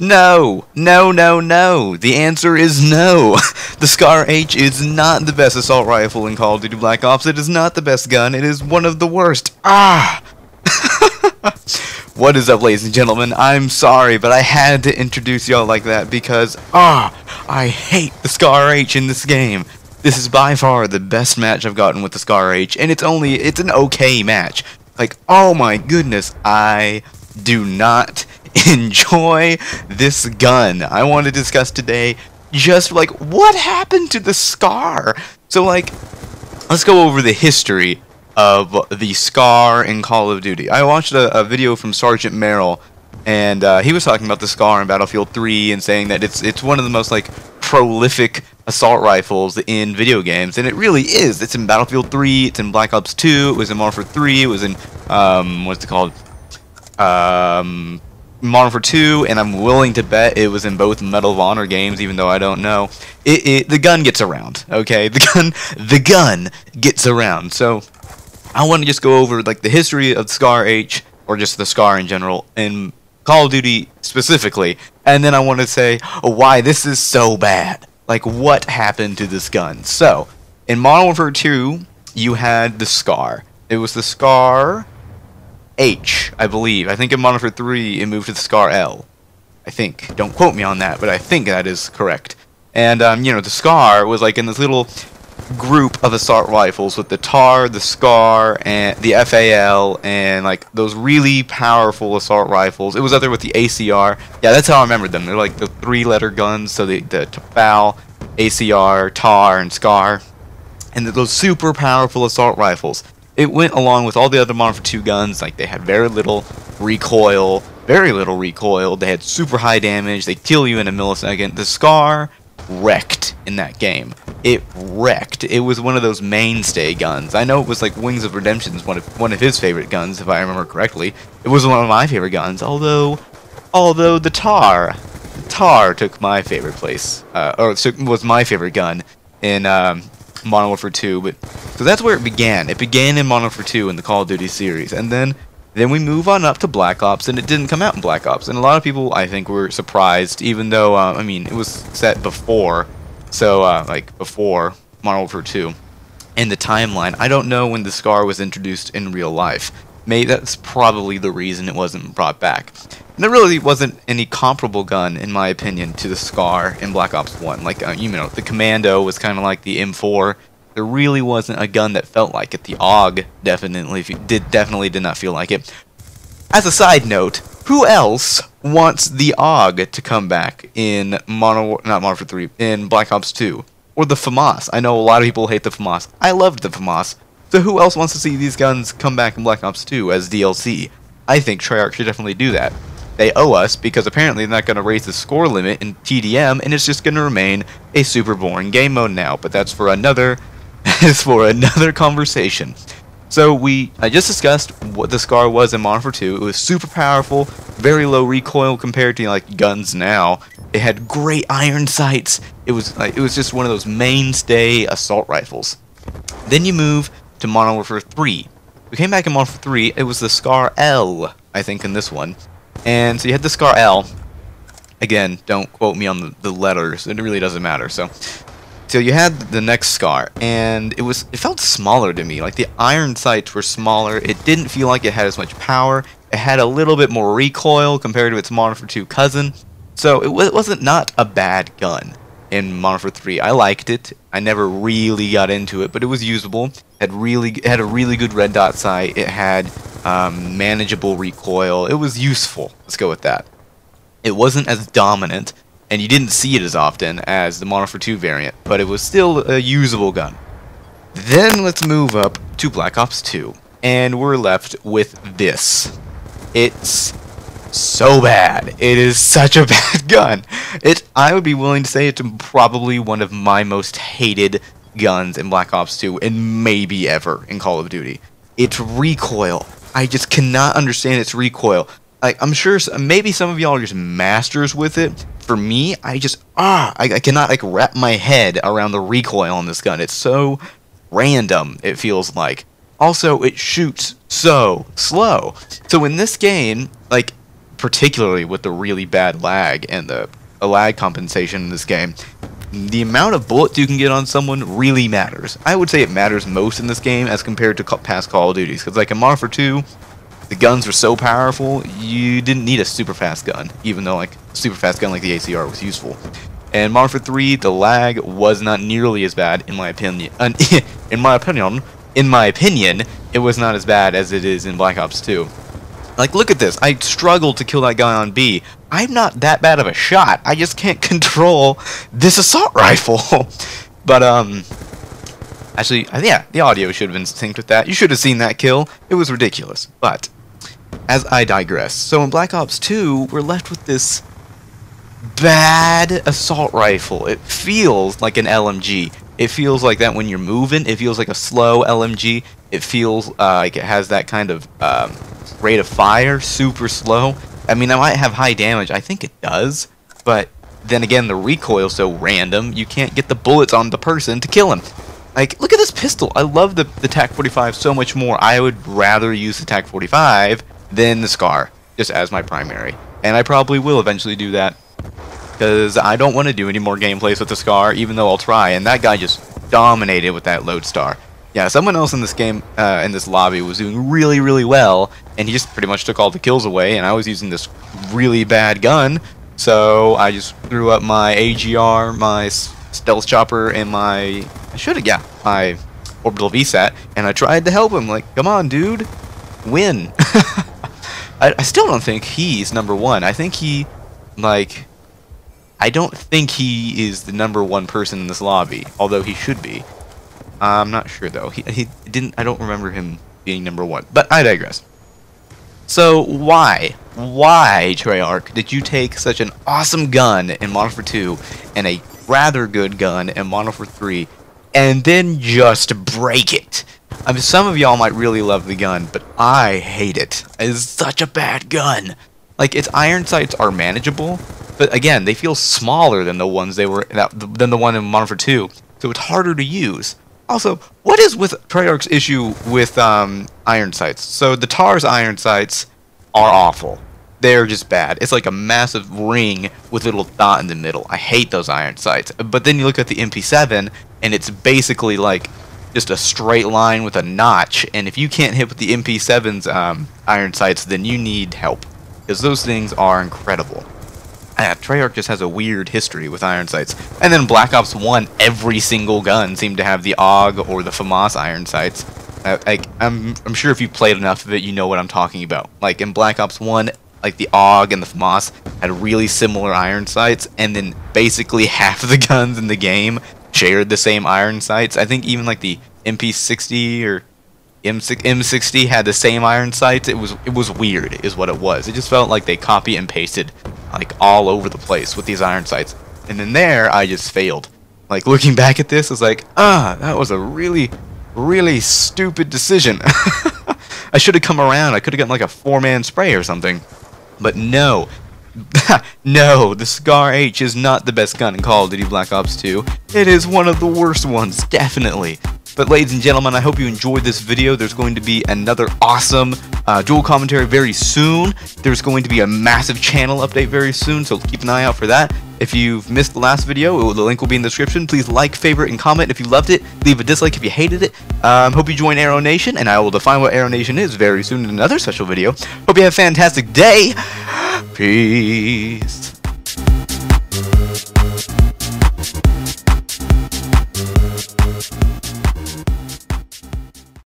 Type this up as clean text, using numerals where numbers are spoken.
No, no, no, no. The answer is no. The Scar H is not the best assault rifle in Call of Duty Black Ops. It is not the best gun. It is one of the worst. Ah! What is up, ladies and gentlemen? I'm sorry, but I had to introduce y'all like that because, I hate the Scar H in this game. This is by far the best match I've gotten with the Scar H, and it's an okay match. Like, oh my goodness, I do not enjoy this gun. I want to discuss today just like what happened to the Scar. So like, let's go over the history of the Scar in Call of Duty. I watched a video from Sergeant Merrill, and he was talking about the Scar in Battlefield 3 and saying that it's one of the most like prolific assault rifles in video games, and it really is. It's in Battlefield 3, it's in Black Ops 2, it was in Modern Warfare 3, it was in what's it called? Modern Warfare 2, and I'm willing to bet it was in both Medal of Honor games, even though I don't know. The gun gets around, okay? The gun gets around. So I want to just go over like the history of the Scar H, or just the Scar in general, in Call of Duty specifically, and then I want to say why this is so bad. Like, what happened to this gun? So, in Modern Warfare 2, you had the Scar. It was the Scar H, I believe. I think in Modern Warfare 3, it moved to the Scar L. I think. Don't quote me on that, but I think that is correct. And, you know, the Scar was like in this little group of assault rifles with the TAR, the Scar, and the FAL, and like those really powerful assault rifles. It was up there with the ACR. Yeah, that's how I remembered them. They're like the three-letter guns, so the FAL, ACR, TAR, and Scar. And those super powerful assault rifles. It went along with all the other Modern Warfare 2 guns. Like, they had very little recoil. They had super high damage. They kill you in a millisecond. The Scar wrecked in that game. It wrecked. It was one of those mainstay guns. I know it was like Wings of Redemption's one of his favorite guns, if I remember correctly. It was one of my favorite guns, although the TAR took my favorite place, was my favorite gun in Modern Warfare 2. But so that's where it began. It began in Modern Warfare 2 in the Call of Duty series, and then we move on up to Black Ops, and it didn't come out in Black Ops. And a lot of people, I think, were surprised, even though, I mean, it was set before, so, like, before Modern Warfare 2. In the timeline, I don't know when the Scar was introduced in real life. Maybe that's probably the reason it wasn't brought back. And there really wasn't any comparable gun, in my opinion, to the Scar in Black Ops 1. Like, you know, the Commando was kind of like the M4. There really wasn't a gun that felt like it. The AUG definitely did not feel like it. As a side note, who else wants the AUG to come back in Modern Warfare 3, in Black Ops 2? Or the FAMAS? I know a lot of people hate the FAMAS. I loved the FAMAS. So who else wants to see these guns come back in Black Ops 2 as DLC? I think Treyarch should definitely do that. They owe us, because apparently they're not going to raise the score limit in TDM, and it's just going to remain a super boring game mode now. But that's for another conversation. So I just discussed what the Scar was in Modern Warfare 2. It was super powerful, very low recoil compared to like guns now. It had great iron sights. It was just one of those mainstay assault rifles. Then you move to Modern Warfare 3. We came back in Modern Warfare 3. It was the Scar L, I think, in this one. And so you had the Scar L. Again, don't quote me on the letters. It really doesn't matter. So you had the next Scar, and it felt smaller to me. Like, the iron sights were smaller. It didn't feel like it had as much power. It had a little bit more recoil compared to its Modern Warfare 2 cousin. So it wasn't not a bad gun in Modern Warfare 3. I liked it. I never really got into it, but it was usable. It had a really good red dot sight. It had manageable recoil. It was useful. Let's go with that. It wasn't as dominant, and you didn't see it as often as the Modern Warfare 2 variant, but it was still a usable gun. Then let's move up to Black Ops 2, and we're left with this. It's so bad. It is such a bad gun. I would be willing to say it's probably one of my most hated guns in Black Ops 2, and maybe ever in Call of Duty. Its recoil. I just cannot understand its recoil. Like, I'm sure maybe some of y'all are just masters with it. For me, I cannot like wrap my head around the recoil on this gun. It's so random, it feels like. Also, it shoots so slow. So in this game, like, particularly with the really bad lag and the lag compensation in this game, the amount of bullets you can get on someone really matters. I would say it matters most in this game as compared to past Call of Duties, because like in Modern Warfare 2, the guns were so powerful, you didn't need a super fast gun, even though like a super fast gun like the ACR was useful. And Modern Warfare 3, the lag was not nearly as bad, in my opinion. In my opinion, it was not as bad as it is in Black Ops 2. Like, look at this. I struggled to kill that guy on B. I'm not that bad of a shot. I just can't control this assault rifle. But, actually, yeah, the audio should have been synced with that. You should have seen that kill. It was ridiculous. But, as I digress. So in Black Ops 2, we're left with this bad assault rifle. It feels like an LMG. It feels like that when you're moving. It feels like a slow LMG. It feels like it has that kind of rate of fire, super slow. I mean, I might have high damage. I think it does. But then again, the recoil's so random, you can't get the bullets on the person to kill him. Like, look at this pistol. I love the TAC-45 so much more. I would rather use the TAC-45 than the SCAR, just as my primary. And I probably will eventually do that, because I don't want to do any more gameplays with the SCAR, even though I'll try. And that guy just dominated with that Lodestar. Yeah, someone else in this game, in this lobby, was doing really, really well, and he just pretty much took all the kills away, and I was using this really bad gun, so I just threw up my AGR, my stealth chopper, and my orbital VSAT, and I tried to help him, like, come on, dude, win. I still don't think he's #1. I think he, like, I don't think he is the #1 person in this lobby, although he should be. I'm not sure though. He didn't. I don't remember him being #1. But I digress. So why Treyarch, did you take such an awesome gun in Modern Warfare 2 and a rather good gun in Modern Warfare 3, and then just break it? I mean, some of y'all might really love the gun, but I hate it. It's such a bad gun. Like, its iron sights are manageable, but again, they feel smaller than the ones than the one in Modern Warfare 2, so it's harder to use. Also, what is with Treyarch's issue with iron sights? So the TAR's iron sights are awful. They're just bad. It's like a massive ring with a little dot in the middle. I hate those iron sights. But then you look at the MP7, and it's basically like just a straight line with a notch. And if you can't hit with the MP7's iron sights, then you need help, because those things are incredible. Treyarch just has a weird history with iron sights. And then Black Ops 1, every single gun seemed to have the AUG or the FAMAS iron sights. I'm sure if you played enough of it, you know what I'm talking about. Like in Black Ops 1, like the AUG and the FAMAS had really similar iron sights, and then basically half of the guns in the game shared the same iron sights. I think even like the MP60 or M60 had the same iron sights. It was weird, is what it was. It just felt like they copy and pasted like all over the place with these iron sights. And then there, I just failed. Like, looking back at this, I was like, that was a really, really stupid decision. I should have come around. I could have gotten like a 4-man spray or something. But no. No, the SCAR H is not the best gun in Call of Duty Black Ops 2. It is one of the worst ones, definitely. But ladies and gentlemen, I hope you enjoyed this video. There's going to be another awesome dual commentary very soon. There's going to be a massive channel update very soon, so keep an eye out for that. If you've missed the last video, the link will be in the description. Please like, favorite, and comment if you loved it. Leave a dislike if you hated it. Hope you join Arrow Nation, and I will define what Arrow Nation is very soon in another special video. Hope you have a fantastic day. Peace.